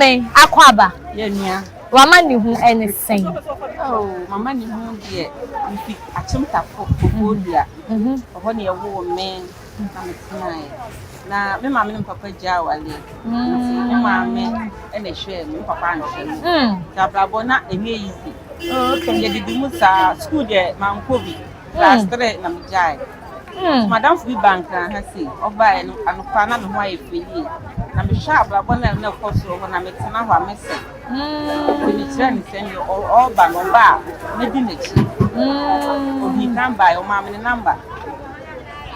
Maame akwaba. Yenya. Wama ni hu anything. Oh, mama ni hu de. Ifi achimta fofodia. Oho ne yewo me na metinai. Na me maame ne papa gya wale. Me maame ene hwe me papa anhwe. Tabrabo na emi easy. Okay. Ye didi mu sa school de mankobi. Class 3 na mjai. Madam Fubi Bank ha si oba eno anopa na me ho ayefeli. Na me hwa abrabo na koso ho na metena ho amese. Ni tira ni send all ba no ba me di nechi. Obi number o ma me number.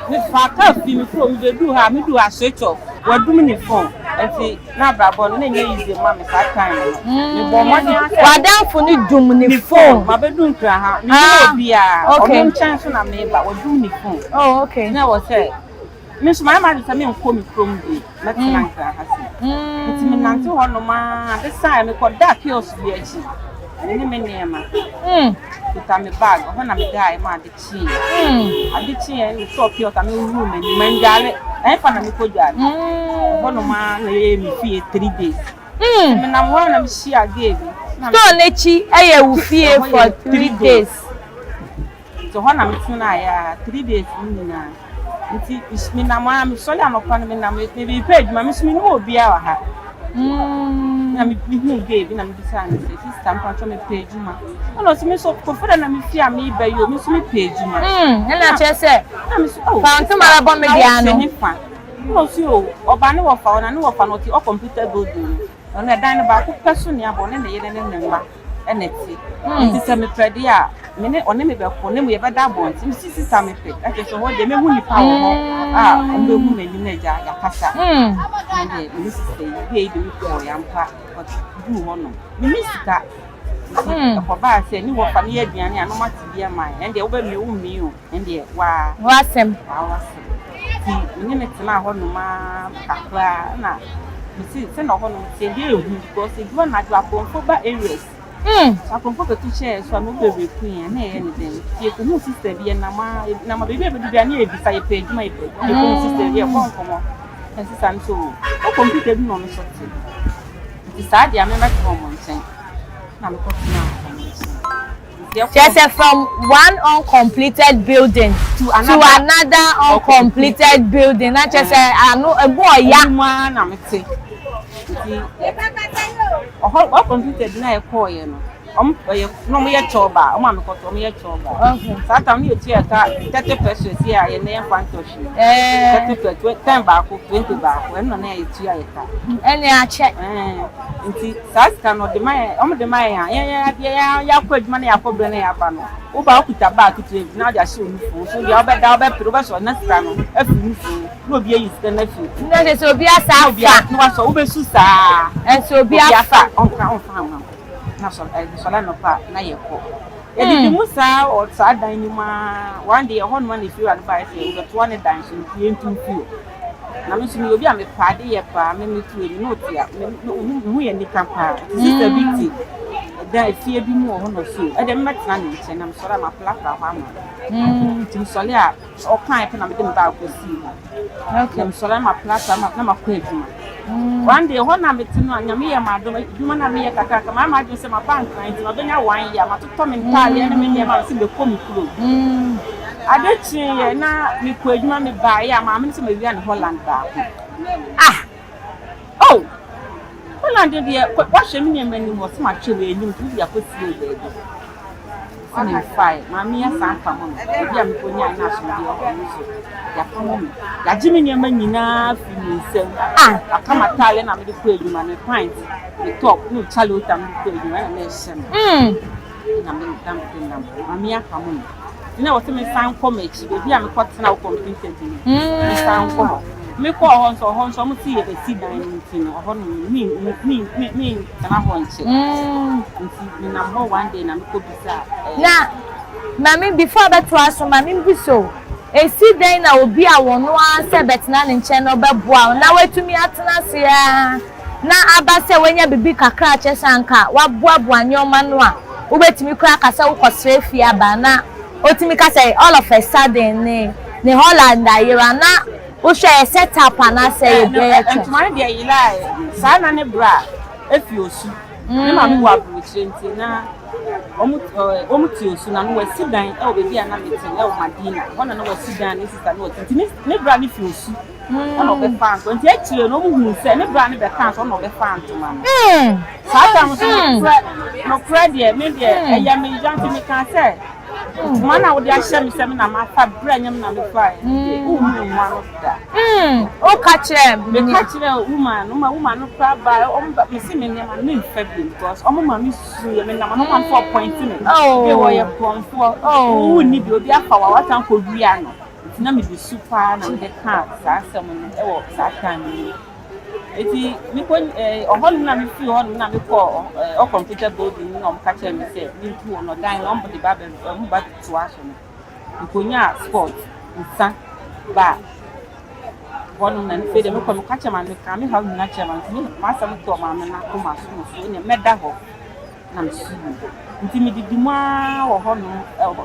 Me fa ka fi me from the do ha me do a switch off. Wa do me ni phone. Efi na abrabo na nye easy ma me sa time. Me bo mo di Wadamfo ni dum ni phone. Ma be do nkra ha. Me obi a o chance na me ba wa do ni phone. Oh, okay. Na wo say me so my mother say me nko me from bi. Na tina nkra ha si. Enti me nante ho no ma de sai me ko da kiosk bi achi. Ni me niema. Kita me bag ho na me guy ma de chi. Ade chi en so kiosk na me room ni man jale. Fa na me ko jale. Ho no ma na ye mi fie 3 days. Me na mo na me shi again. So nechi eye wu fie for 3 days. So ho na me tuna ya 3 days ni na. Nti me na mo am so ya no kwa me na me be page ma me so me no obi a wa ha. Na me hu baby na me bisa na say sister mpacho me page ma. Ono so me so ko fura na me fia me ba yo me so me page ma. Na che se. Na me so oh. Fanto mara bo me dia no. No so oba ne wo fa ona ne wo fa no ti o computer building. Ona dan ba ko peso ne abo ne yele ne mma eneti. Nti se me predi a me ne one me be ko ne mu ye beda bon ti sisi sa me pe ake so ho de me hu nipa wo ho o me hu me ni na ja ya kasa ne me sisi ye de ko ya mpa du ho no me misika ko ba se ni wo fa ne aduane ano mati bia mai ende wo be me wu mi o ende wa sem ti ni me tena ho no ma kakra na misi se no ho no se bi ehu because e do na do akonfo ba areas akonfo be tu share so no be queen na e ni den ti ko mu sister bi na ma be be bi ani e bi sa ye page ma e ko sister bi e ko nkomo e sister nso o computer bi no no so ti sa dia me ba ko mo nchen na me ko na just from one uncompleted building to another uncompleted building. Not just a boy, young man. I'm saying, oh, completed na e call you know. No me choba, o ma me ko to me choba. Okay. Satan you tie ka 30 pesos here e na fantoshi. 30 pesos 10 ba ko 20 ba ko no na e tie ka. Ene a che. Nti sasa no de mai o me de mai ya ko aduma na ya ko bre na ya ba no. Wo ba okuta ba akutu na ja shi onu fu so dia obe da obe pro ba so na sika no afi nu fu no obi yi sika na fi. Na se obi asa obi no wa so wo be su sa. So obi afa on fa no. Na so sola no pa na ye ko e di musa o sa dan ni ma one day ho no na fi advice e go to one dan so fi entu fi na me so mi obi a me pa de ye pa me tu e no tia hu ye ni kampa sister biti da fi bi mu ho no so e de me tena ni che na me sola ma plaka ho ama tim sola o kan e na me de me ba ko si okay me sola ma plaka na ma ko eduma one day ho na metinu anyame ye ma do duma na me ye kakaka ma do se ma bank kan ti no benya 1 year ma to mentally na me ma se be komi kuro adechi ye na me ko aduma me ba ya ma me se ma wia ne Holland ba oh Holland dey wa hwe me nyama ni mo se ma hwe we enyum tu ya ko sie be ani fai ma me ya san fa mo bia me ko nya na so bi o so ya fa mo ya jimi nyama nyina fi ni nsem akama tale na me de ko aduma ne pint the top no chale o tam ko aduma na me hye na me dam tin na ma me ya fa mo ni wo se me san ko ma chi bia me ko tena o computer ni me san ko me ko ho so mo ti e si dan ni tin ho no mi tena ho nche nti me na ho one day na me ko bisa na mami before that was mami biso esi dan na obi a wono a se betina ne nche no beboa na watumi atena se ya na abase wenya bibi kakra che sanka waboaboa nyoma no a ubetimi kura kasa ukosre fi aba na otimi kasa all of a sudden ne Holland ayira na wo share set up na say e be e tuma de yila sa na ne bra efi osu ne ma me wa buchire nti na omu ti osu na no wasi dan e obebi ana meti e o Madina ona no wasi dan ne sister no nti ne bra ne fi osu ona obe fan so nti akire no mu hu se ne bra ne be kan so ona obe fan to ma sa ta mo so no credit me de eya me janti me kan se mana wo de ahye me se me na ma fa bra nyam na me fa o mu no da o ka kire me ka kire woman no pra ba o me si me nyam na mfa bi because o ma me su ye me na no man 4 point me e wo ye ponfo o ni bi obi afa wa watan ko wi ano na me bi super na me ka sa asem no e wo sa kan ni eti mi ko ohon na mi fi hon na mi ko o computer building no ka kire me se mi tu no dan no mbo de ba mo ba to aso no ko nya sport nsa ba wonu na nfe de me ko ka kire ma me ka me ha na kire ma mi ma sa me to ma me na ko ma so ne me da ho na mi su nti mi didi ma wo ho no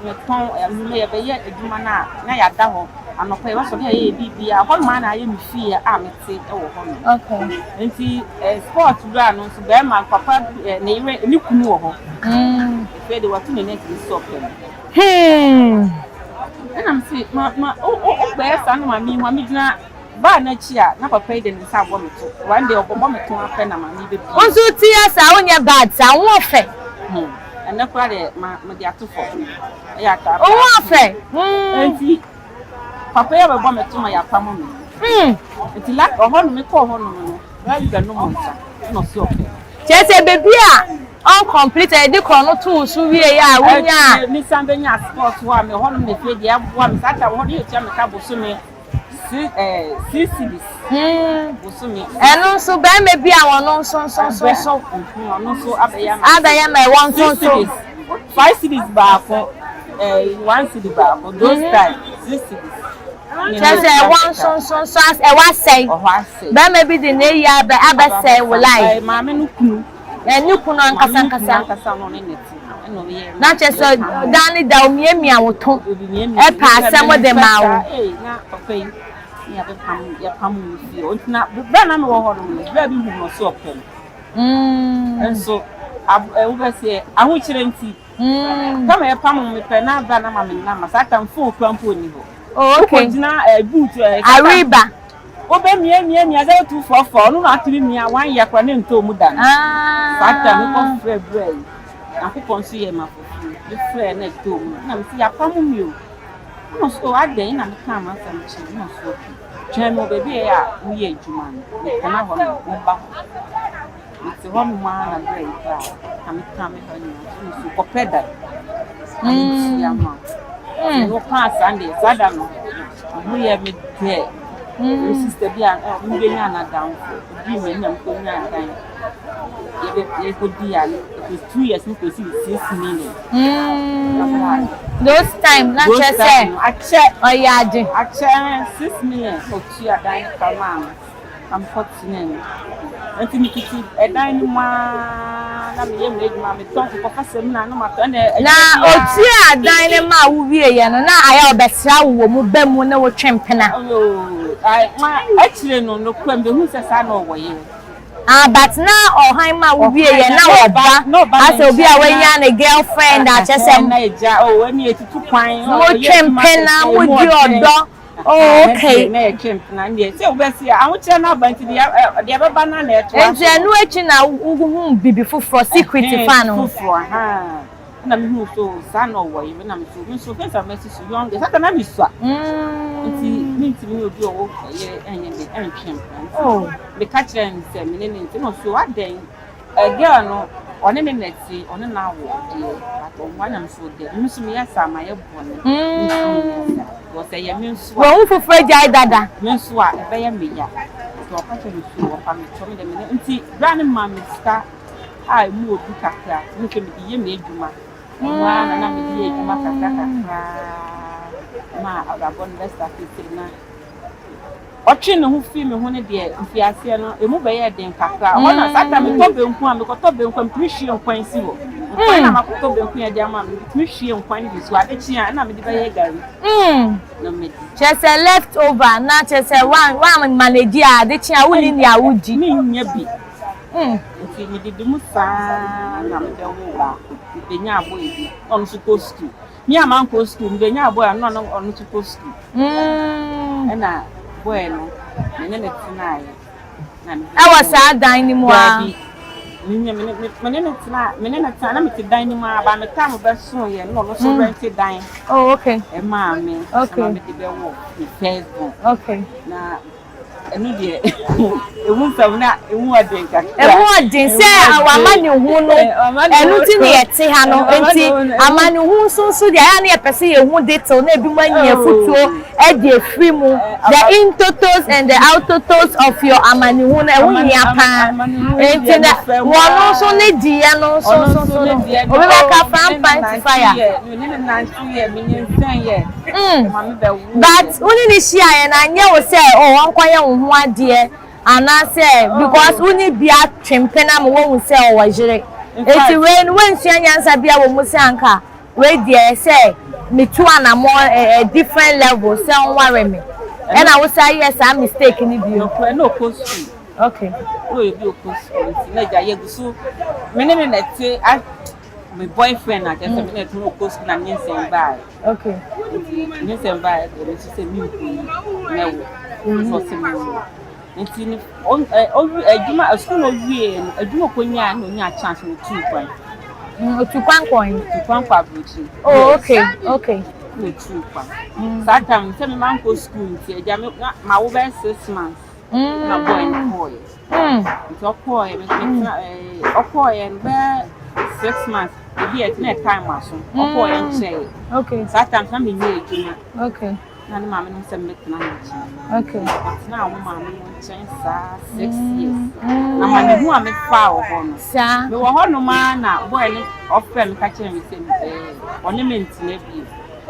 me ton me ye be ye eduma na ya da ho anopa e waso de ye bibia ho ma na ye mi fie a mete e wo ho no okay nti sport bra no so be ma papa na ire ni kunu wo ho fe de watu ne next stop na msi ma o be sa no ma mi gina ba na chi a na papa de nsa abo meto one day obo meto afa na ma mi be onzu ti ya sa onya bad sa won fe and kura de ma de atofo ya ta o won fe nti papa ya bebo meto ma ya pam me nti la oho no me ko ho no ra yu no mo nsa no si ofe chese baby a uncompleted de ko no to so wie ya wonya mi sambe nya sport wa me ho no me fe de aboa me sata ho de tia me ka boso me CCDs boso me eno so be me bi a wono so ono so abaya ma won so 5 cities ba for 1 city ba for those time 6 cities chese won so as e wa sei be me bi de na ya be abese wo lai ma me no kunu enu kunu ankasa no ne neti eno ye na chese dani da omiemi awoto e pa asem de ma wo na papa yi ya pam fi o ntina bra na me wo ho no bra bi hu no so opem enso wo be se ahu kire nti kama ya pam me pe na bra na ma me na ma sata mfo kwampo ni ho okay jina boot ariba obe mia za 244 no na atiri mia 1 year kwa ne nto mu dan sata me ko February akopon so ye ma fofu the friend na to mu na me si ya pam mi o no so aden na me ka ma sam chi no so twen mo bebe ya mu ye adwuma no me kana ho no me ba ti ho mo ma na break ba ka me ho no so ko peda ya ma no pass ande sada no mu ye me de sister bia mu be nya na down bi me nyam ko nya dan ye ko dia it 2 years me ko si 6 million those time na chese ache oyaje 6 million ko ti adan kama am 49 anti mi kiti edan ni ma na me ye me eduma me ton ko fasem na no ma to na oti adan ni ma wo wie ye no na aya obesra wo mu ba mu na wo twempena ai ma achire no kwam be hu se sa na wo ye but now ohan ma wo wie ye na oba as obi a wanya na girlfriend a chesem na eja o ani etutu kwan wo twempena wo di odo okay na champ na ndie se obesi ahụ chere na abanti de baba na na eto enti enu echi na hu bibi fufuro secret fan fufuro na me hu so sa no wo yi na me so fesa message so young sata na mi so enti minti mi obi owo ye enye de champ me ka chere nse me ne nti no so aden girl no one ne neti one na wo de ato nwana mso de mso me yasa ma ye bone wo say ye menso wo fufuro jai dada menso a ebe ye meya so ka chere so wo pa me chomi de me nti bra ne ma me ska ai mu odu kakra me ke me ye me adwuma nwa na me ye adwuma kakra ma ababon lesta fitina otwe ne ho fi me ho ne de mfiase no emu be ye den kakra ona sata me to be nku a me ko to be nku a me hwie nkwan si ho nkwan na ma ko to be nku ya de ama me hwie nkwan di so ade chi a na me de be ye gari na me di chese left over na chese one manage a de chi a woni ni a wudi me nya bi nti me didi mu saa na me be wo ba be nya abo ebi on so go school me am an go school be nya abo no on so go school na boy no me ne tina ye na me I was a dining mu a me ne tina na me ti dan ni mu aba me tam be so ye no so rent dan oh okay e ma me okay me ti be wo Facebook okay na enu de emu fam na emu aden ka emu aden se awamani hu no enu ti ne yete ha no enti amani hu so de ya na ye pese ye hu detail na ebi manya futuo e de free mu the in totals and the out totals of your amani hu na hu nya pa enti na wono so ne di ya no so obi ba ka fan pan fire ni na 9 year mini 10 year mama be wu but uni ni shia ye na nya wo se oh wankwanya wo hu ade ana say because uni bia twempena mo wo se o wajire eti when sua nyansa bia wo mu se anka we die say me tu anamo different level say on worry me and I will say yes I mistake ni bi no post okay no you do post na ja ye gusu me ne na te my boyfriend I just me na to post na nyensen bai okay nyensen bai e say me na wo so se me nti ni adwuma school no wie adwuma ko nya no nya chance no 2 kwan to kwan kwa brochi oh okay no 2 kwan that time say me man go school nti eja me ma wo be 6 months na boy nti okoye me okoye be 6 months ebi e na time aso okoye nche okay that time na me nye adwuma okay na ni mama no se me tena nche okay na wo mama no nche sa 6 years na mama hu a me fa wo ho no sa me wo ho no ma na boy ni offer me ka kire me se oni me ntina bi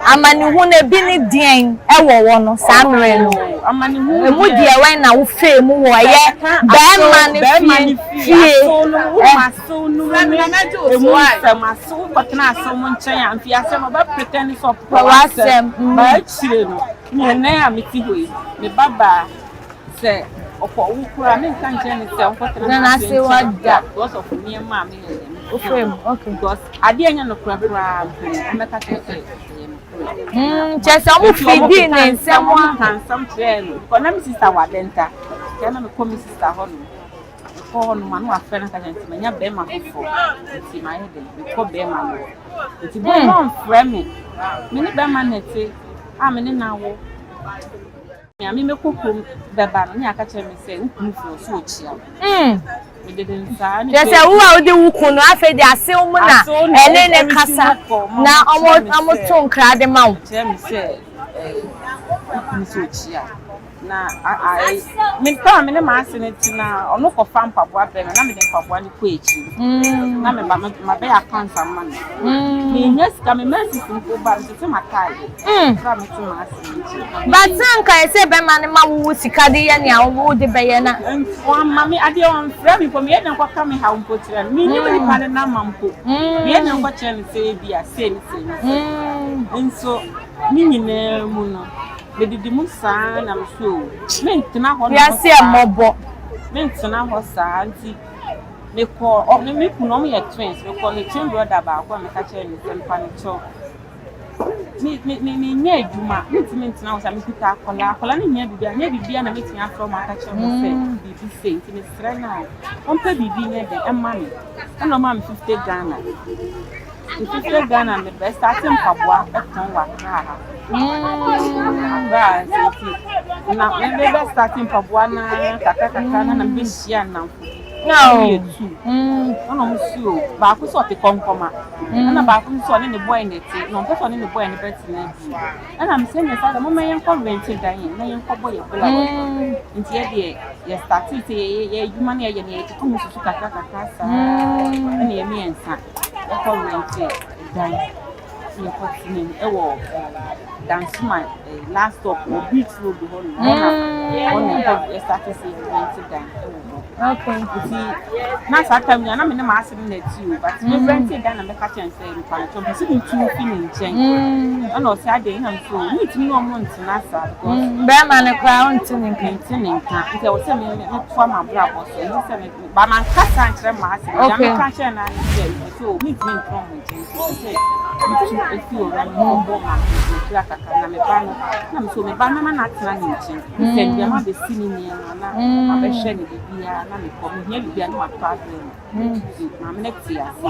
amani hu na bi ni dien e wo no sa mere no amani hu emu die wen na wo fe mu wo ye be man fie maso no emu se maso kotena aso mo nchen ya mfi ase no ba pretend for wasem ba chire no me na amiti hoyi me baba se opo wo kura me kan je ni se nkotena na se wada because of me ma me ofem okay because ade anya no kura me ka tete chese omu fidi ne nsemo kan some train ko na mi sister wa denta kana me ko mi sister ho no ko no manu afa na ka janti manya be ma fofo ti ma he de ko be ma no ti bo no frɛ me ni be ma nete a me ni na wo me ami me kokrom be ba no ni aka kire me se ukunu fo so ochia me de nsa ni chese wo a odi wukunu afa de ase mu na ene ne kasa na omo to nkra de ma wo kire me se ukunu so ochia na me pa me ne ma aseneti na ono ko fa mpaboa be na me de mpaboa ni ko echi na me ba ma be account am na me nya sika me message ko ba me se matai fra me to ma aseneti but sanka ese be ma ne ma wo sika de ye ne a wo de be ye na o ma me ade on fra me ko me ne ko ka me ha mpo tire me ni me pa ne na mampo me ne ko kire ne se bia se ni nso ni nyina mu no me didi mu saa na me so me ntina ho ya se mobo me ntina ho saa nti me ko me kunu mo ye twins me ko ne twin brother ba ko me ka kire ni se mpa ne cho me nya adwuma me ntina ho saa me kuta akola ne nya bibia na me tia afro ma ka kire mo se bibi se nti me sra na on pa bibi nya de emma me na ma me 50 Ghana 50 Ghana me be starting paboa eton wa kra ba na me be starting paboa na kaka na be shia na no ono musio ba ku so te konkoma na ba ku so ne boy ne ti no pe so ne boy ne beti na bi na me say me say mo me yen ko rent dan yen na yen ko boy e bela nti e de ye start te ye adwuma na ye ne ti tumu su kaka sa na ye me ensa e ko rent dan me continue ewo dance my last stop or beach road ho no on start to see rent dan okay na sa time ya na me ma ase na ti o but me rent dan na me ka chen say me pan chom si me tu fi ni nchen ana o si ade na so me ti no mo ntina sa because be man kwa on tin nka nke o se me for my bra boss so se me ba man ka sa nchre ma ase ya me ka chen na ni so me ti nka mo nchen so say me ti e fi o na mo bo ma ti aka na me ba no na me so me ba na na tina ni nchen se bia ma be si ni ni na ma be hwe ni bia na me ko me hia bia na ma pa ma me next year so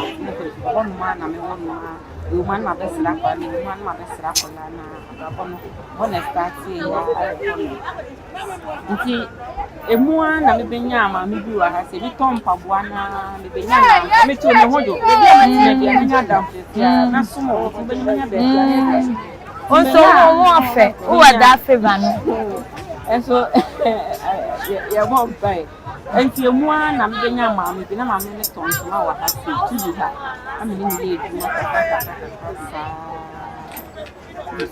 one man na me one man you man ma be sira kwa ni man ma be sira kwa na abono one start ya nti emua na me benya ma me bi wa ha se bi ton paboa na me benya na me to me hodo be bia ma tina bia nya dam ya na sumo me benya be on so mo afe o wa da favor no so ya mo bai enti emua na me benya ma me bi na ma me ne ton so wa ha se tu bi ha am ni ni le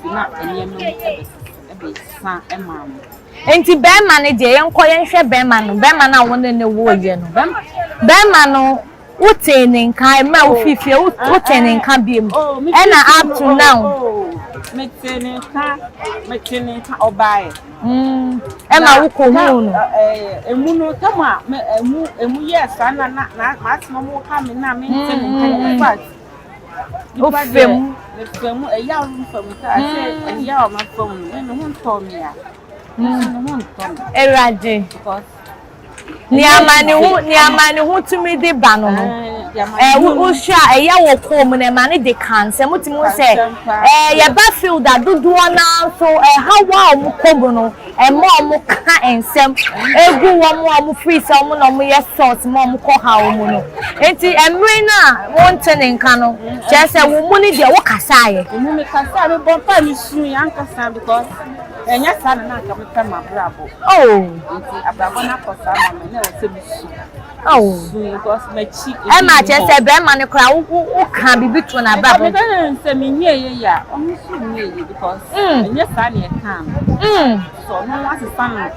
du na enye no ebe san emam enti be man de yenko yenhwe be man na won ne wo ye no be man no wote ne nkan ma wo fifie wote ne nkan biem e na up to now metene ka obae e ma wo ko hu no emu no kama emu yes na ma atimo mo ka me na me metene nkan but o fem e ya ru fem ka say e ya ma fem no hu to me ya erade ni amani hu tumi de ba no wo hwa eya wo ko mu na ma ne de kanse mutimi se ye ba field adudu na so hawa mu kobo no mo mu ka ensem egu wo mu free se mo no mo ye salt mo ko ha wo mu no enti emre na won tene nka no je se wo mu ni de wo kasa ye mu me kasa be bon pa mi su yan kasa because enya sana na ka me pa ma brabo nti abrabo na kosa ma me na o se mi su because my cheek e ma che se be ma ne kra wo ka bibi to na brabo me kan se mi nye ye ya o mi su nye ye because enya sana e kan so no wa se sana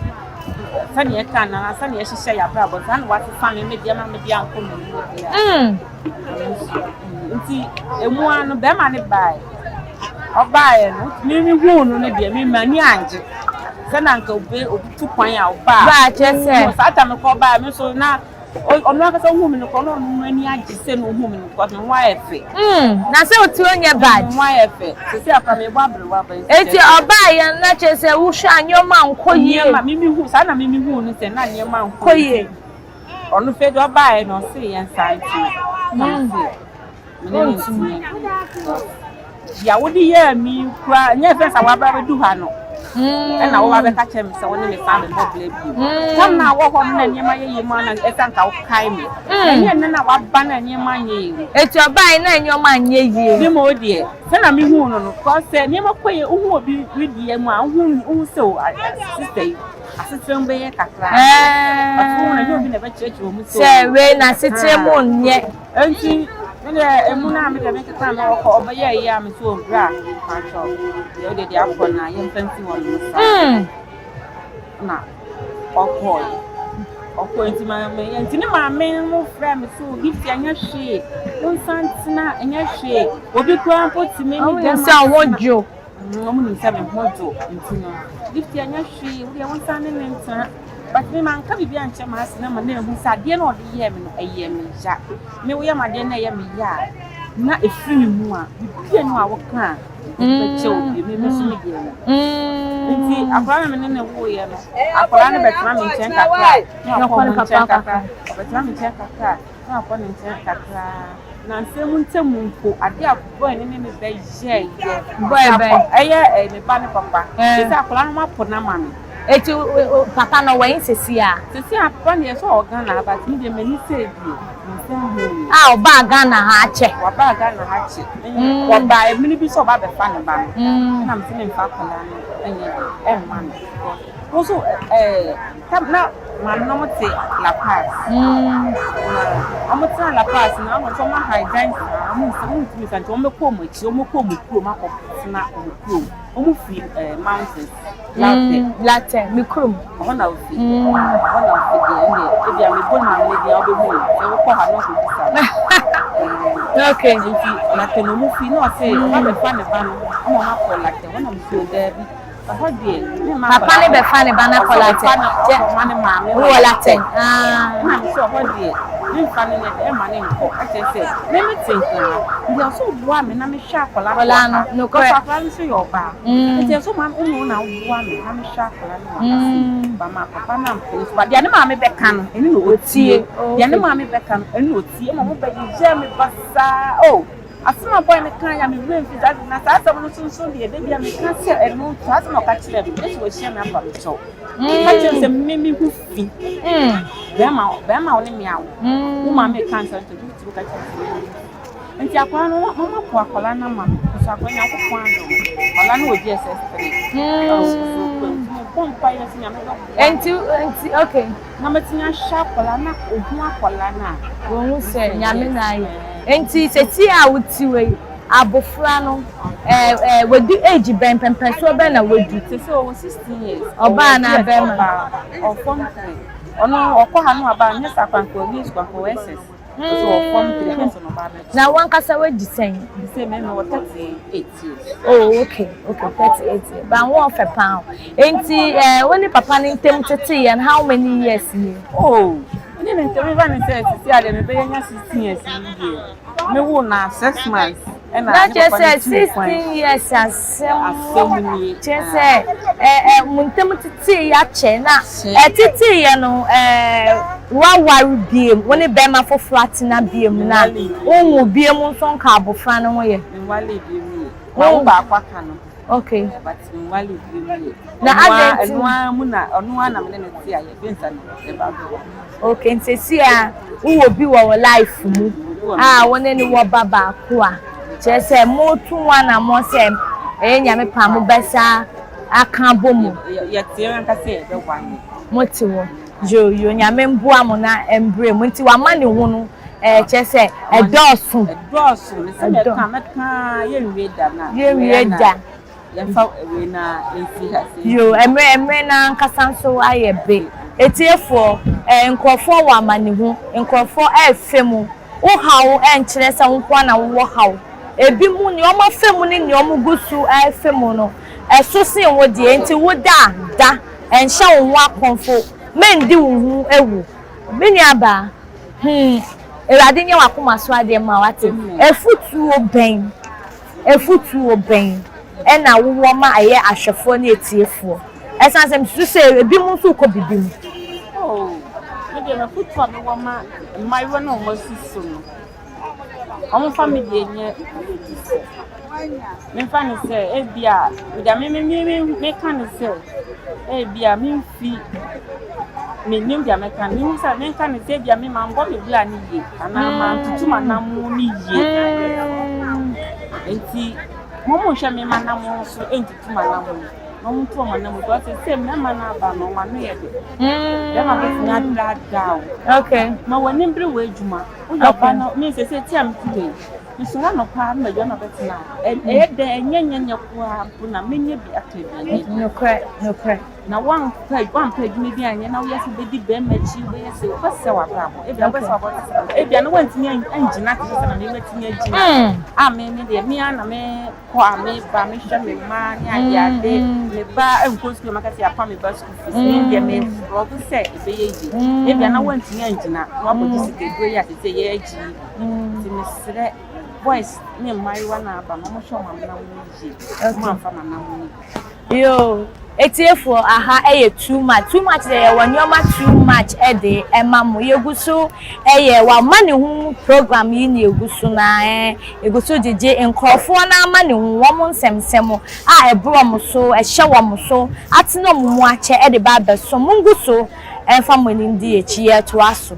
sana e kan na sana e hihye ya brabo sana wa se sana me dia ma me dia nko no ya nti emu anu be ma ne bai obae no mi hu no ne de mi mani anje se na nka obi tu kwan ya oba ba che se sa ta me ko ba mi so na onu aka so hu mi no ko no mani anje se no hu mi no ko me wa efe na se otu onye bad wa efe se aka me gba bre wa ba eti obae ya na che se wo hwa anyoma nkoye ma mi hu sa na mi hu no se na nyema nkoye onu fe do obae no se yen santi na se mi ya wodi ye mi kura nya fe sa wa bra du ha no e na wo ba be ka che mi se woni me fa be mo bla bi tam na wo ho na nyema ye ma na e san ka wo kai mi enye na wa ba na nyema nye eti obai na nyoma nye yie bi mo die se na mi hu no ko se nyema koye hu obi widie mu a hu se o sister asitrem be ye kakra atu na yo bi na be cheche o mu se we na sitrem nye enti me emu na me de me kaka na wo ko obaye ya me so bra ka cho yo de akọ na ye mfanti wo no sa na ọkọ enti ma me enti ni ma me mo fra me so gift anya hwe won santina anya hwe obi kwa poti me ni dem sa wonjo mo ni sa me hojo enti no gift anya hwe wo de won san ne nta but me man ka bibia nche ma asena ma na hu sa de na ode ye me no eye me ja me wo ye ma de na ye me ya na efiri mu a bibia no a wo ka be che obi me so me de nti akora me ne wo ye no akora ne betima me nchen kakra na akora nchen kakra betima me nchen kakra na akora nchen kakra na nsemu ntemu nko ade akọ ne me be ye boy eye me ba ne papa se akora no ma po na ma me eti papa no wen sesi a papa ne so organ na but me de mani say bi o ba Ghana ha che wa ba Ghana ha che wa ba e mini bi so ba be fa ne ba no na me se ne fa kola no enye e ma no so tam na maame no mote La Paz omote La Paz na mo so ma high dance mo ntimi fa nto mo kɔ mo akyi mo kɔ mo kuro ma kɔ na mo kuro mo fi mountains latte mikrum ona ofi de ene e bia me bo na me bia obehu e wo kɔ ha no ko bisa okay latte no mo fi no say o ba fa ne ba no mo ma kɔ latte wona mo fi o da bi papa ne be fa ne ba na kɔ latte wo latte na mo so hodi ni fa ne e ma ne nko a che say me think na ndi so bua me na me hwa akola no ko papa nso yo ba ndi so ma unu na bua me na me hwa akola no ba ma papa na mpo so ba dia ne ma me be ka no eni no otie dia ne ma me be ka no eni no otie ma mo be je me basa oh asema boy me kan ya me brain fi that na sa no so de bia me kan se eno so asema ka kire me so wo hia me apa me cho ka kire se me hu fi be ma oni me awo wo ma me kan se to do ka kire nti akwa no mama po akola na ma so akwa nya ko kwa ndo ola no odi SS3 pompa ya sinya me enti okay na metinya sha akola na ohu akola na wo hu se nyame na yi enti seti a wutiwe abofra no wodi age ben pempen so be na wodi sesi o 16 years oba na be ma o form 3 ono okọ ha no aba nya sakwanko ni sakwanko SS so o form 3 person oba na wan kasa wadi sen me no 38 years oh okay 38 years ba won fe pa enti woni papa ni ntem tete and how many years ni oh ni ntem ba ni say sisi ade me be nya 16 years ni me wo na 6 months and na just 16 years asem just muntem tete ya che na tete ye no wa waru biem woni be ma fo flat na biem na onwu biem nso nka abofra no ho ye wale biem wa ba kwaka no okay but wale biem na agent no mu na onu na me ne ti aye bensa no e ba do okay nsesi a wo bi wo life mu woni ni wo baba ko a che se mo tunwa na mo se nyame pa mo besa aka bomu ya ti ran ka se be wan mo ti wo yo nyame mbua mo na embre mo nti wa ma ne hu no che se edosu ne se me ka ye nwie da na ya fa we na ensi ha se yo emre na nkasa so aye be etiefo nkrofo wa ma ne hu nkrofo efemu wo hawo enkyere se nko na wo hawo ebi mu ni omo femu ni omo gusu efemu no eso sin wo die nti wo da enhya wo akonfo mendi wo ewu mini aba erade nye wakoma so ade ma wate efutu oben ena wo ma aye ahwefo na etiefo esansem su se ebi mu so ko bibim oh me de na futu a me wo ma mai wo no mo siso no omo family nye me fa ni se ebia uda me kan se ebia me fi me nim dia me kan ni sa me kan se ebia me ma mbo me bla ni ye ana ma tutu manamu ni ye enti momo hwe me manamu so enti manamu no mtu manamu do se me mana ba no ma no ye de ma be nya dada okay ma woni mbre we adwuma o ba no me se ti am ti Misura no pa ma jo na betina de enyenyenye kwa na menye bi akabi no cry na one page me bi anye na wo yesi be di be machi we yesi o pese wa bra mo e bia pese wa bra e bia no wantini anjina ke se na me matini anjina me de me ana me kwa me ba me hwe me ma ni ade me ba enkosu ma ka se apa me ba school fees me de me ro bu se e be yeji e bia na wantini anjina na wa bodi sike do ya se ye aji ti me sre boys me mariwa na aba no mo show ma na wo mo afa na wo yo etiefo aha too much dey wanyoma too much de emamu yegusu wa mani hu program yi na yegusu na yegusu jeje nkrofo na mani hu wo nsemsem ebro mo so ehye wo mo so atena mo mu ache de ba beso munguso enfa mo ni ndi echi ye to aso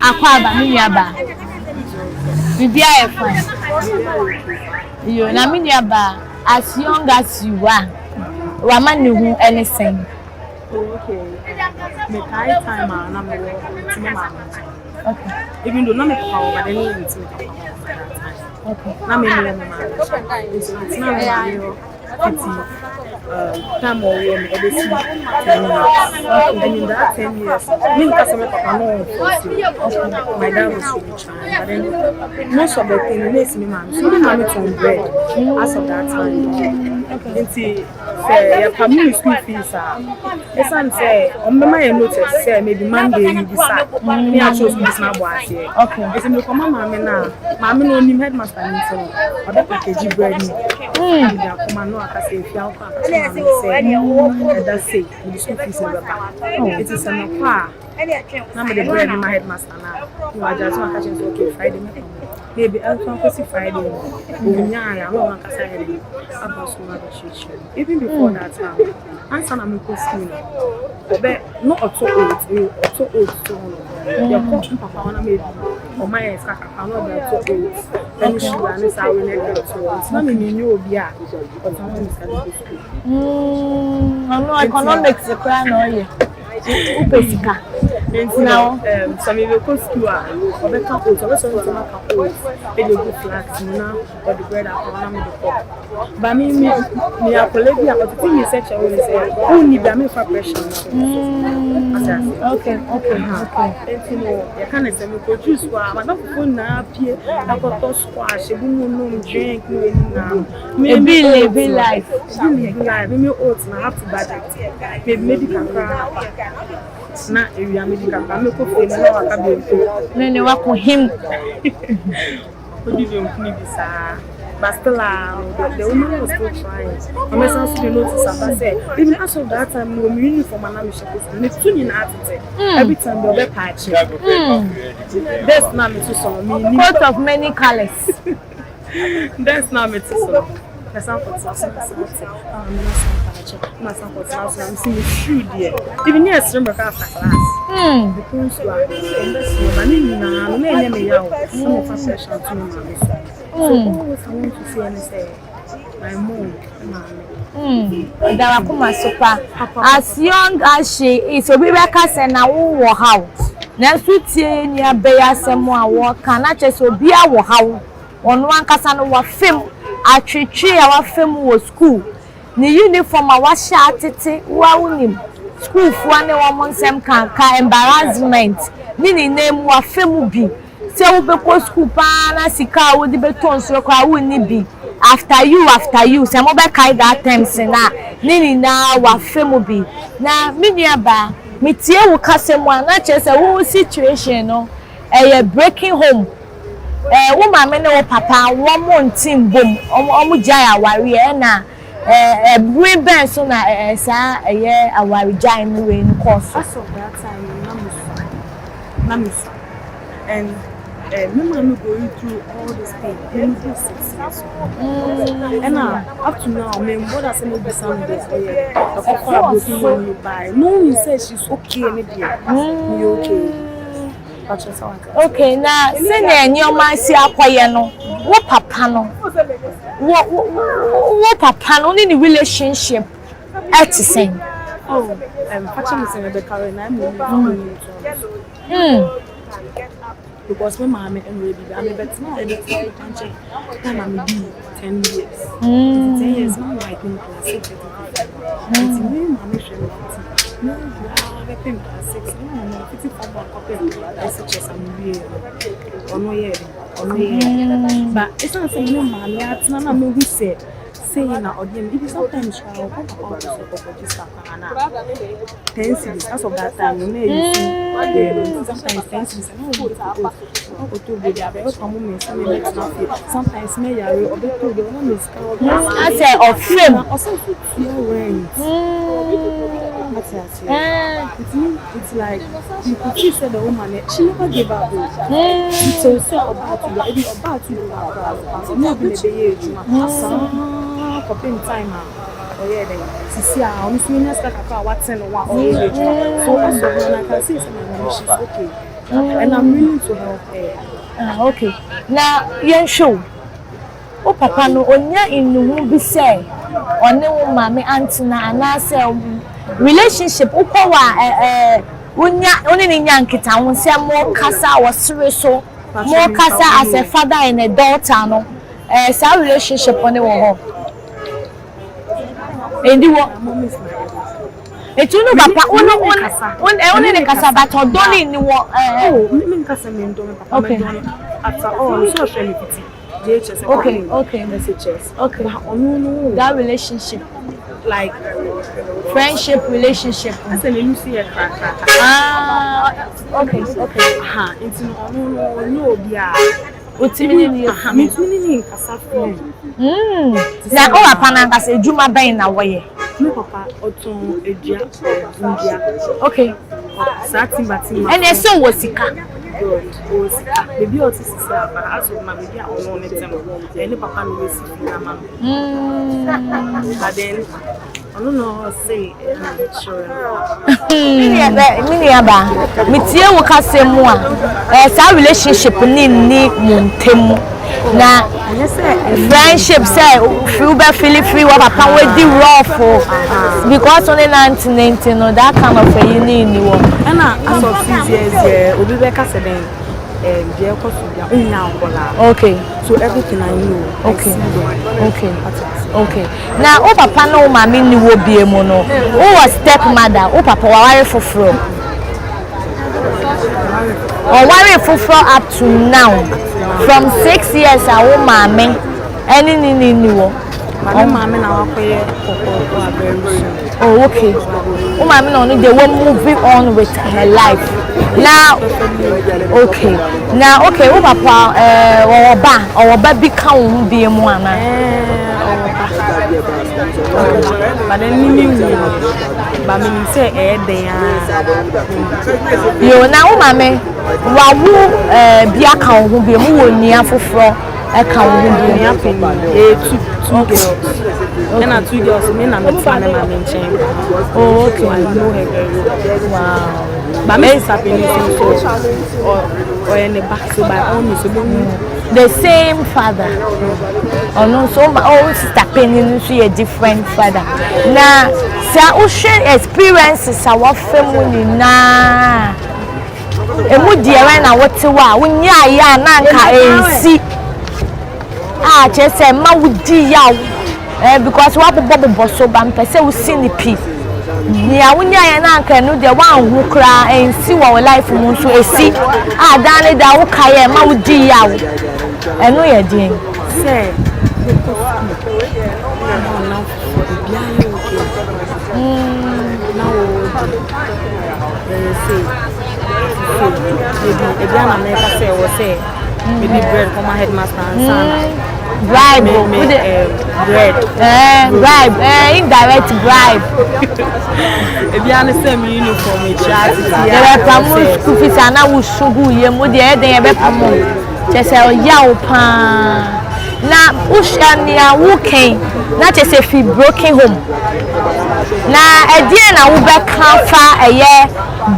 akwaba mi yaba bibia e fine yo na me nuaba as young as you are wama ne hu anything. Okay. Me kai time na me wo ntime ma. Okay. Even though na me papa but then ntime papa by that time. Okay. Na me me ma. It's na me time or when I see 10 years. And in that 10 years, me customer papa no my dad was really trying. But then most of the things makes me man. So my mom on bread as of that time. Until say your family school fees it's and say on my notice say maybe Monday you decide. Me I chose this now boy here. Okay. It's me come mama now. Mama no nim headmaster ni so. Oda package bread ni. Ya come no aka say if you say that's it. The school fees it is an qua. Now me the bread in my headmaster now. You are just one catching okay Friday maybe I'll come see Friday. Even before that time, I'm son of school. But not auto old to your papa wanna maybe or my ex I know they're auto old. Then she ran this out in it. It's not in you yeah, but someone is going to school. I know economics the plan or you. Upesika. Now, some of your school or the couple, so what's on the couple? They do good flags now, or the bread up on the cup. But me, a colleague, but the thing is, such a way say, who need them for pressure? Okay. And you know, you can't say, me go juice, but not for now, Pierre, I got to squash, a boom, drink, maybe live life. Maybe oats, and I have to budget. Maybe medical cry. Na area medical cry, me go for now, I can be. No, no, work with him. What did you feel this? But still, the woman was still trying. I'm also to notice about say, even as of that time, we were uniform and I'm supposed to tune in attitude. Every time they'll be patching. That's not me to some. Coat of many colors. That's not me to some. That's not what I'm seeing shoe there. Even yes, remember after class. Because you are in this one, I'm me out. Some of us session to me. So always I want to see and say, my mom, Darakuma super. As young as she is, Obibeka said na wo house. Na sutie ni abeya semo a wo kan na chese obi a wo hawo. Ono ankasa no wa fem atwetwe a wa fem wo school. Ni uniform a wa hya atete wa unim. School fu ane wo monsem kan ka embarrassment. Ni name wa fem bi. Se wo be ko school pa na sika wo di beton so kwa wo ni bi. After you se mo be kai that time se na ni na wa fem bi. Na me nuaba metie wo kasem a na chese wo situation no breaking home. Wo mama ne wo papa wo mo ntim bom omo jai aware e na bring ben so na sa aware jai no we in course. As of that time na me and my mom going through all this pain. Maybe 6 years. And up to now, my mother said maybe some days, the couple of you buy. No one says she's okay, maybe you okay. Okay, now send your man see acquire no. What papa no? What papa no? Any relationship at the same. Oh, catching me saying the current I'm because my mom and baby, I'm but now I don't time I'm 10 years. 10 years now I think class 6. It's me mama should no I think class 6. No, it's for copy SHS I'm real. Ono ye. But it's not saying no mama, it's not me who said saying na audience if sometimes try to talk about so just na 10 cities as of that time you know sometimes 10 cities sometimes me yare or be told they want miss I say of fame also feel rent it's like you could see the woman she never gave up so say about to no be the coping time oh yeah then see how I'm seeing us like what's in one so also I can see she's okay and I'm willing to help her. Okay now yen show o papa no onya inu bi say one woman antena anase relationship ukwa unya ni nyankita wo se mo kasa wasere so mo kasa as a father and a daughter no sa relationship one wo ho endi wo etuno papa one ne kasa but odoni ni wo me kasa me ndo me papa me ndo after all so share pity JHS okay messages okay no that relationship like friendship relationship I say you see a crack okay into no bia otimi ni me kasa free na o papa na kasa ejuma ben na woye me papa oton edua ndia okay satin and e so wasika baby otis say but as of my baby on no tem any papa no see na ma but then I don't know say sure mini aba mitie wo kase mu a sa relationship ni mu ntem na friendship say feel be free wa papa we di rough because only 1990 no that kind of a ni wo and as of 6 years obi be kase den je ko so bia unya angola okay so everything I know okay now o papa no mama ni wo bie mu no o was stepmother o papa wa ware foforo or worry fulfill up to now from 6 years awo mama any ni wo mama na wakoye kokoko aberu oh okay o mama no they were moving on with her life now okay now okay o papa oba bi ka wo bi mu ana but then me but me say den yo na wo mama wa wo bi aka wo bi mu wo ni afoforo aka wo bi ni apeni two girls and are 2 girls me na me fan na me chen oh okay I know her very well wow but me is happening so or in the back so by all means so the same father oh no so sister penny so a different father na sa o share experiences our family na emu die we na wote wa wonya ya na nka ensi chese ma wudi yaw because wa bobo so ba mpese wo sinipi nia wonya ya na nka no de wa hu kra ensi wo life mu so esi dane da wo kaye ma wudi yaw eno ye din say maybe bread from my headmaster and bribe bribe indirect bribe if you understand me uniform me chat there promote school fees na wo sugu ye mo de e den e be promote chese o ya o pa na ushania wo ken na chese fi broken home na edie na wo be kan fa eye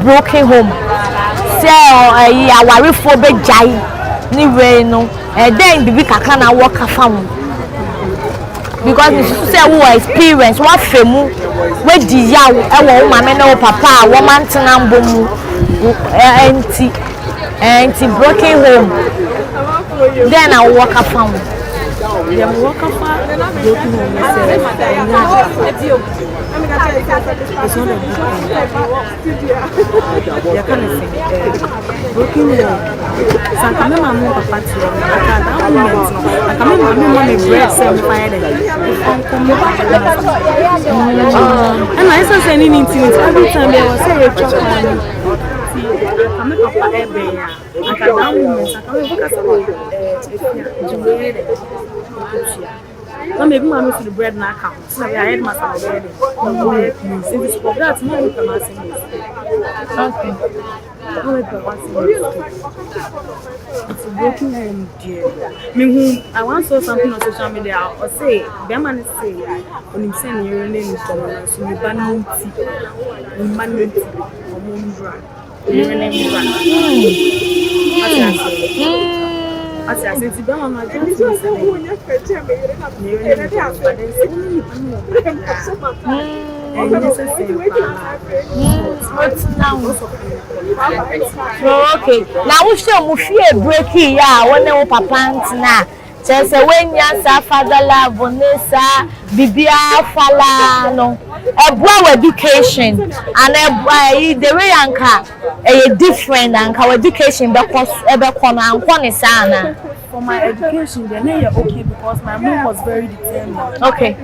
broken home say awarefo be jai ni we no then bibi kaka na work afam because you say wo experience what femu we di yaw e wo mama na wo papa wo mantena mbomu anti broken home then I work afam dem work afam broken home it's not a you can say broken home sanka me mama papa ti o aka that moment no aka me mama bread same fire dem and I say any intimate every time they was say chop am aka me papa ebe ya aka that moment aka me focus on jumere no maybe mama see the bread na account so I had my bread so this for that no we can say okay it's broken home dear me who I once saw something on social media or say the man say when him send your name to so me banunti your name As I said, the one I just okay. Now we show mu fie breaky ya wone wo papa ntina. Say when ya sa father love onesa bibia fala no. Ebua education and the way anka different anka education be kono anko ne sana. For my education, then you're okay because my mom was very determined. Okay.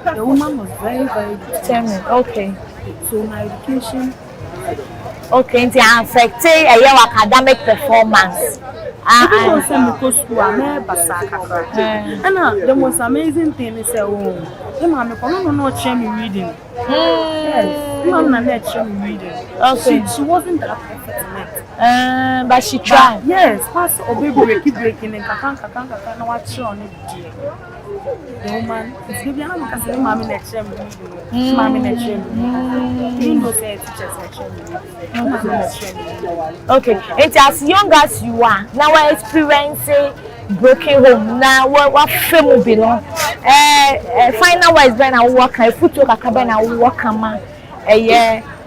The woman was very, very determined. Okay. So my education. Okay, it affects your academic performance. I send me to school. I'm Basaka. And the most amazing thing is Mom, not share me reading. Yes, Mom, not share me reading. Okay. She wasn't that perfect. But she tried. Yes, pass or baby keep breaking and kakan no watch on it. The woman is giving a look at mommy next year. Mommy next year. You know, say teachers next year. Okay, it's as young as you are now we're experiencing broken home. Now what film be no? Final wise when I work, I put to kakaba na work ama.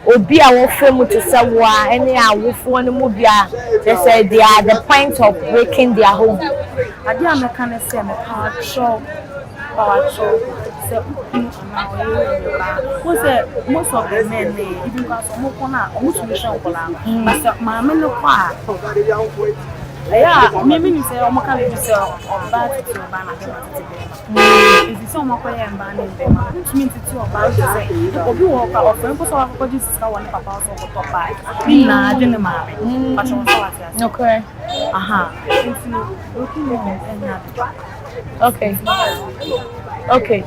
Obi a wo fam to say wa any awofo no mu bia they say they are the point of breaking their home. Ade American say me power show say most of the men even because omo kona omo solution kola but ma me no kwa yeah me say omo ka be say oba titi oba na if you say omo kwa ya mba na be ma me titi oba say obi wo ka ofren ko so akọ ji sika won papa so ko top buy na ade ne ma me but won so what ya Okay. Okay. Okay.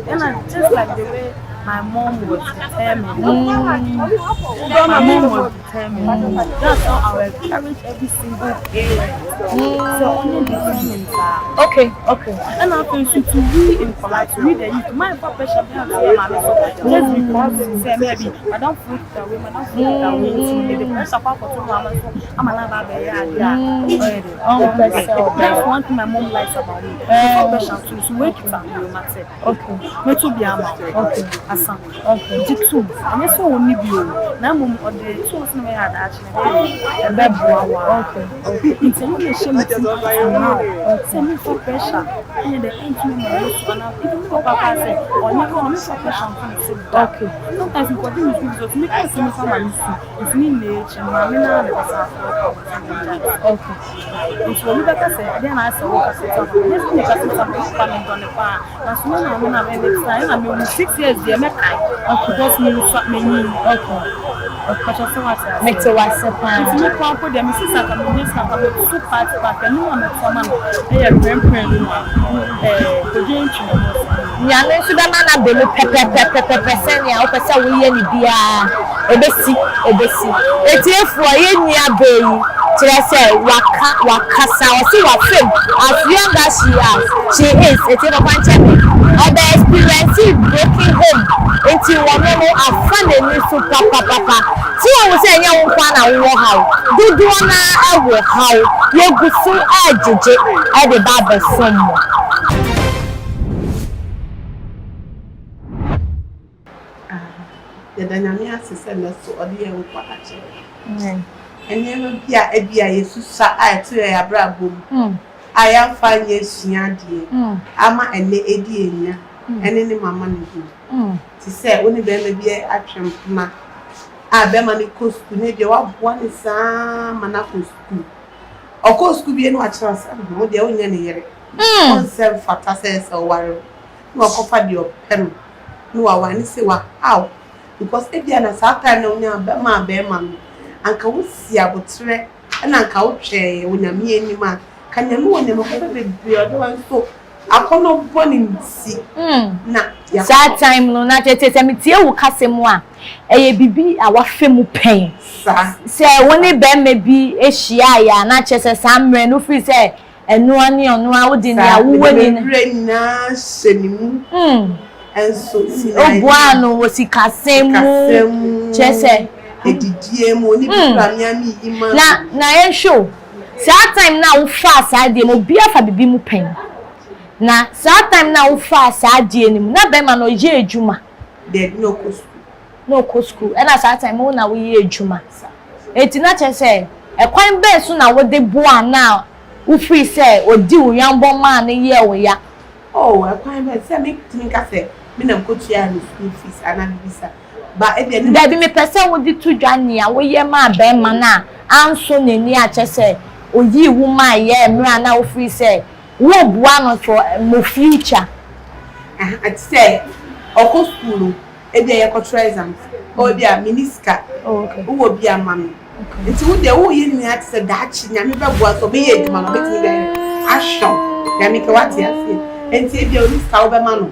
And just like the way my mom was determined. My mom was determined. That's how I will encourage every single parent. So only determined. Okay. Okay. And I think to read in polite, to read the youth. My papa shall be able to say, just because say maybe I don't feel that way, I don't feel that way. The pressure papa to I'm a lava baby. That's one thing my mom likes about me. Papa to wake up and matter. Okay. Me to be ama. Okay. Asan. Okay. Jitsu. Anya so woni bio. Na mom ode so so me had actually. E be boa. Okay. It's a little shame now. Say me for pressure. And the entry me so na even papa say, "Onya ko me for pressure." Okay. Sometimes we go do this because me can see me from my see. It's me nature. Ma me na le sa. Okay. It's when you better say, then I say, "Oh, say something." Let's make us something coming on the farm. Na so na me na me next time. I mean 6 years there me kai. Because me swap me new. Okay. But I say what? Make to WhatsApp. If you come for them, sister can be next time come to part back and no am for man. Eh, grandparent no. To gain you. Nyame nso be mana be no pepe sen ya opese wo ye ni bia ebesi etiefu ye nia be yi kire se wakasa o si wa fam as young as she is etiefu kwanche obe experience breaking home enti wono no afa na ni so papa ti wo se nya wo kwa na wo hawo dudu na awo hawo ye gusu ajeje e de ba be somo. The dynamic system is so odi e wo kwache enye no bia ebia yesu sa a to ya brabom aya fa nye suade ama ene edi enya ene ne mama ne du ti se oni be me bia atwem ma a be ma ne ko school ne bia wa boa ne sa mana ko school o ko school bia no a chira sa mo de onya ne yere on se fata se ware no ko fa di opem no wa wani se wa aw because ebia na sa time na onya be ma anka wo si abotre na anka wo hwe onyame enima kanyame wonyame ko be odo wan so akono boni nsi na that time no na tete me tie wo kasem a eye bibi a wa femu pen sa se woni be me bi ehia ya na chese samre no free se enu ani onu a wo di ni a wo wani na senimu enso obuano wo si kasemu chese edidie mo ni bra miami ima na en show saa time na wo fa saa de mo bia fa bibi mu pen na saa time na wo fa saa de nim na be ma no ye ejuma de no ko school e na saa time wo na wo ye ejuma eti na che se e kwan be so na wo de boa na wo free say odi wo yambo ma na ye wo ya oh e kwan be say me timi ka say me na ko tua no school fees ana visa ba e de da bi me pese wo di tu dwane a wo ye ma be ma na anso nani a che se oyi wo ma ye mra na wo free say wo boa no for mo future ati say oko school e de ye control exams o bia minister okay wo bia mami nti wo de wo ye ni ati say da chi nyame be boa so be ye djuma no betimi be ashon nyame ke wati asie nti e bia o minister wo be ma no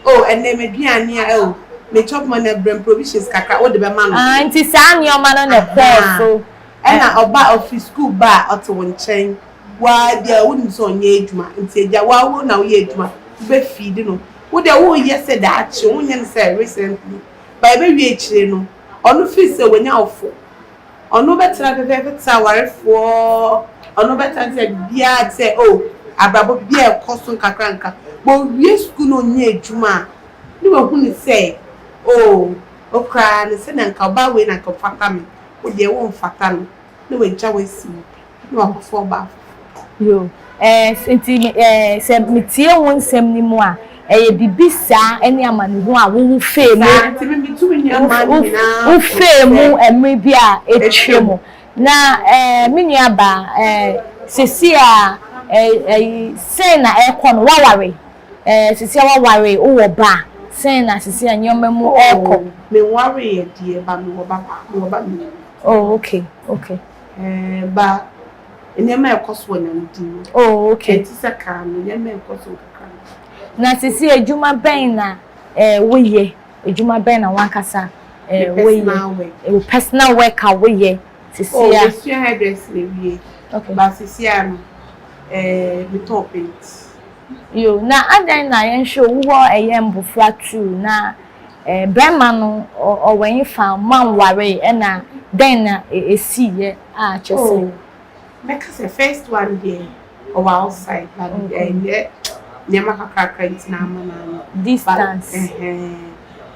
oh ene me duane a o me chop money brand provisions kaka wo de be ma no nti saa ni o ma no na course so ena oba office school ba oto wonchen wa dia wo ni so onye ejuma nti eja wa wo na wo ye ejuma be feed no wo de wo ye se da achi wo nya se recently ba be wi echire no onu fi se wonya ofo onu betra pepe ta warefo onu betra se bia se oh abrabo bia ekoso kakranka bo wi school no nya ejuma ni wo hu ni se oh okra ni se na nka ba we na nka fata me wo de wo mfata no ni we ja we si ni wa kofo ba yo senti se metie won sem ni mu a eye bibisa eni amane ho a wo fe mu senti me bitu ni amane na wo fe mu emre bi a etwe mu na mini aba sesi a say na ekọ no waware sesi a waware wo ba say na sesi a nyoma mu ekọ me ware ye die ba me wo ba me oh okay ba enema ekoso na ndi oh okay enti saka me enema ekoso kakra na sisi ejuma ben na woye ejuma ben na wankasa woye personal work woye sisi oh ya sisi hairdress le wie okay ba sisi am me top paint yo na adan na yen show wo mbufra tu na brema no owen fa man ware na den na esi ye a chese make us first one day or outside but nyama kakaka itina amana distance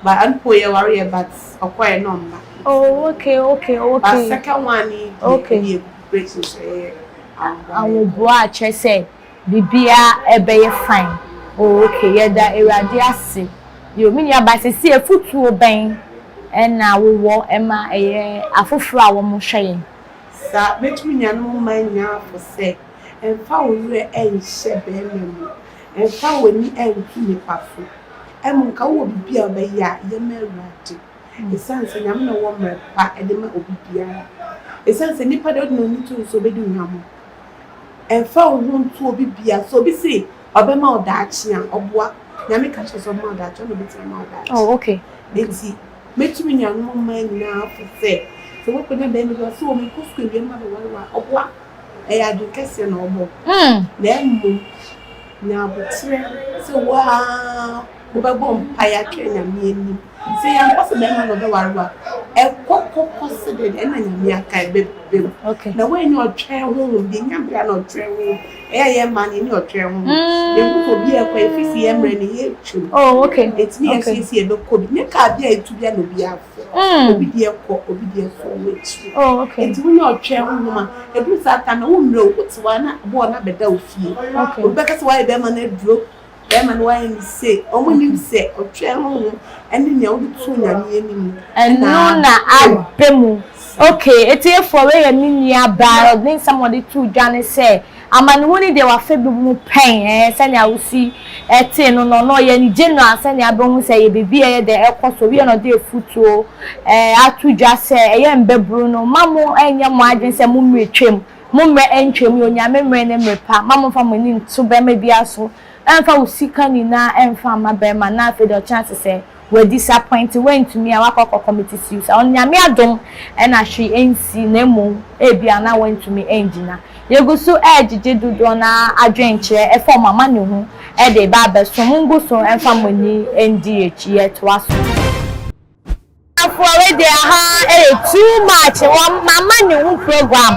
but anpo ye worry but okoye number oh okay but second one okay breaking say awo boa chese bibia ebeye fine oh okay yeda erade ase yo mini abasisi efutuo ben na wo ema eye afoforo a wo mo hwe sa betumi nyanu manya for say emfa wo re enhye be memu emfa wo ni entu ni pafo nka wo bibia obeya ye merade esanse nyam na wo mrepa edema obibia esanse nipa de no ni tu so bedu nyam emfa wo ntu obibia so bi se obema odaachi an oboa nyame ka so ma odaachi no betima ma odaachi oh okay enti betumi nyanu manya for say so what can be so me ko school bi ma be wa obwa e adukese na obo na emu na abutre so wa wo ba bom paya kenya mi eni se ya mpaso be ma no be wa e kokko se de na nyame aka be okay na we ni otwe ho bi nyame ya na otwe ho e ye ma ni otwe ho de ko bi e kwa efisi ye mre ni ye chu oh okay it's me efisi e be ko bi ne ka bia etu bia no bia afo obi de ko obi de so wechi oh okay enti wo ni otwe ho ma e bi sata na wo mre wo tiwa na bo na beda ofie okay obi ka se wa e be ma na duro be ma no wa ni se omo ni se otwe ho eni ne wo tu nya ni enim enu na abemu okay etie for we ya nini aba then somebody to dwane say amani woni de wa fa bi mu pen se na wusi ete no ye ni general se na abemu say ye bibi ye de ekoso we no de futuo atudwa se ye mbebru no mamo enye mo adwen se mu metwem mu mre entwem yo nyame mre ne mrepa mamo fa mani nto be ma bia so emfa usika ni na emfa ma be ma na fe de chance se we disappoint went to me awakọ committee use on nyame adom na hwe ensi na emu ebia na went to me engina yegusu ejije dudu na adwenkyere e for mama ne hu e de ba beso mungu so emfa mani ndi echi e to aso for we dey too much mama ni hu program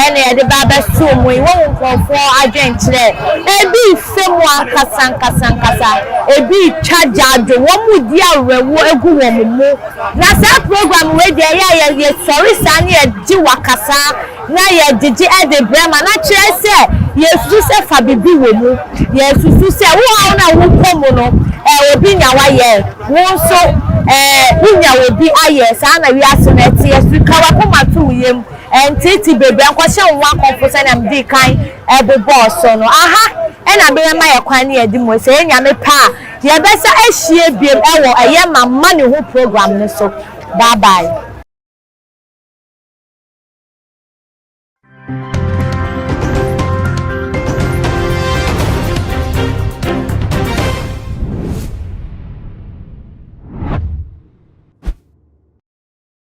ene de baba so mu wo nkonfo adwenkyere ebi femu akasa ebi twaja do wo mu di awewo egu wo mu na sa program we dey ye sorry sane e di wakasa na ye digi e de brema na kire se yesu se fa bibi wo mu yesu se wo na wo komo no obi nyawa ye wo so unya obi aye sa na wi asenete yesu kawa komatu yem entiti bebe ankwase nwa konfo na mdi kan ebobo so no aha ena be ma ye kwan ne edi mo se enya me pa ye besa ehie biem ewo eye mama ne ho program ne so bye bye